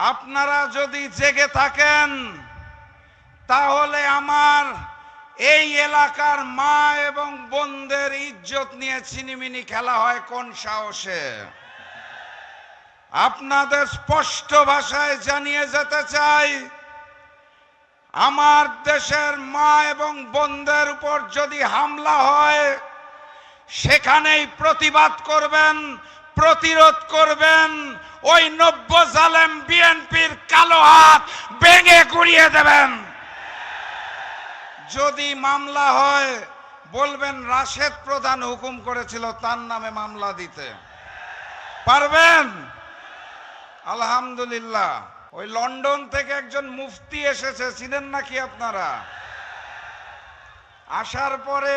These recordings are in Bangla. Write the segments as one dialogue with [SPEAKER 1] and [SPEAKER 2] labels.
[SPEAKER 1] আপনারা যদি জেগে থাকেন তাহলে আমার এই এলাকার মা এবং বোনদের ইজ্জত নিয়ে ছিনিমিনি খেলা হয় কোন সাহসে? আপনাদের স্পষ্ট ভাষায় জানিয়ে যেতে চাই, আমার দেশের মা এবং বোনদের উপর যদি হামলা হয় সেখানেই প্রতিবাদ করবেন, প্রতিরোধ করবেন। ওই নব্য জালেম বিএনপির কালো হাত ভেঙে গুড়িয়ে দেবেন। যদি মামলা হয় বলবেন রাশেদ প্রধান হুকুম করেছিল তার নামে মামলা দিতে। পারবেন? আলহামদুলিল্লাহ। ওই লন্ডন থেকে একজন মুফতি এসেছে, চিনেন নাকি আপনারা? আসার পরে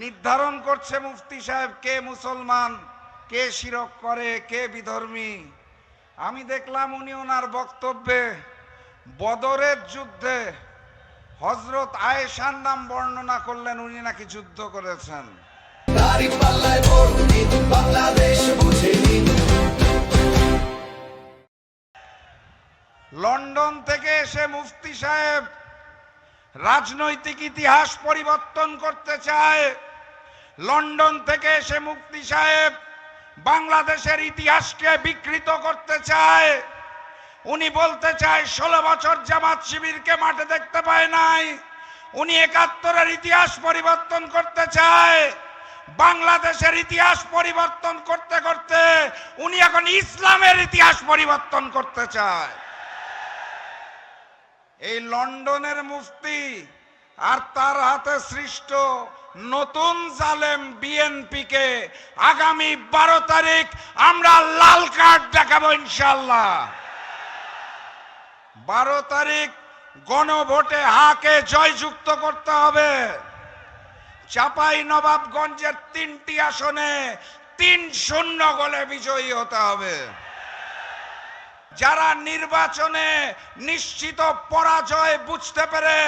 [SPEAKER 1] নির্ধারণ করছে মুফতি সাহেব কে মুসলমান, কে শিরক করে, কে বিধর্মী। আমি দেখলাম উনি ওনার বক্তব্যে বদরের যুদ্ধে হযরত আয়েশার নাম বর্ণনা করলেন, উনি নাকি যুদ্ধ করেছেন। লন্ডন থেকে এসে মুফতি সাহেব রাজনৈতিক ইতিহাস পরিবর্তন করতে চায়। লন্ডন থেকে এসে মুফতি সাহেব বাংলাদেশের ইতিহাসকে বিকৃত করতে চায়। উনি বলতে চায় 16 বছর জামাত শিবিরকে মাঠে দেখতে পায় নাই। উনি 71-এর ইতিহাস পরিবর্তন করতে চায়। বাংলাদেশের ইতিহাস পরিবর্তন করতে করতে উনি এখন ইসলামের ইতিহাস পরিবর্তন করতে চায়। এই লন্ডনের মুফতি আর তার হাতে সৃষ্ট নতুন জালেম বিএনপিকে আগামী 12 তারিখ আমরা লাল কার্ড দেখাবো ইনশাআল্লাহ। 12 তারিখ গণভোটে হাকে জয়যুক্ত করতে হবে। চাপাই নবাবগঞ্জের 3টি আসনে 3-0 গোলে বিজয়ী হতে হবে। যারা নির্বাচনে নিশ্চিত পরাজয় বুঝতে পেরে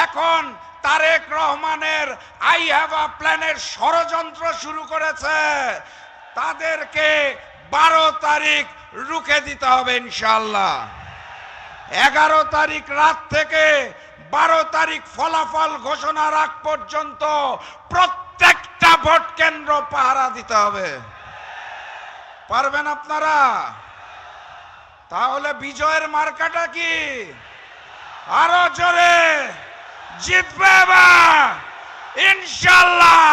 [SPEAKER 1] এখন তারেক রহমানের আই হ্যাভ আ প্ল্যানের ষড়যন্ত্র শুরু করেছে, তাদেরকে 12 তারিখ রুখে দিতে হবে ইনশাআল্লাহ। 11 তারিখ রাত থেকে 12 তারিখ ফলাফল ঘোষণার আগ পর্যন্ত প্রত্যেকটা ভোট কেন্দ্র পাহারা দিতে হবে। পারবেন আপনারা? তাহলে বিজয়ের মার্কাটা কি? আরো জোরে জিতবে ইনশাআল্লাহ।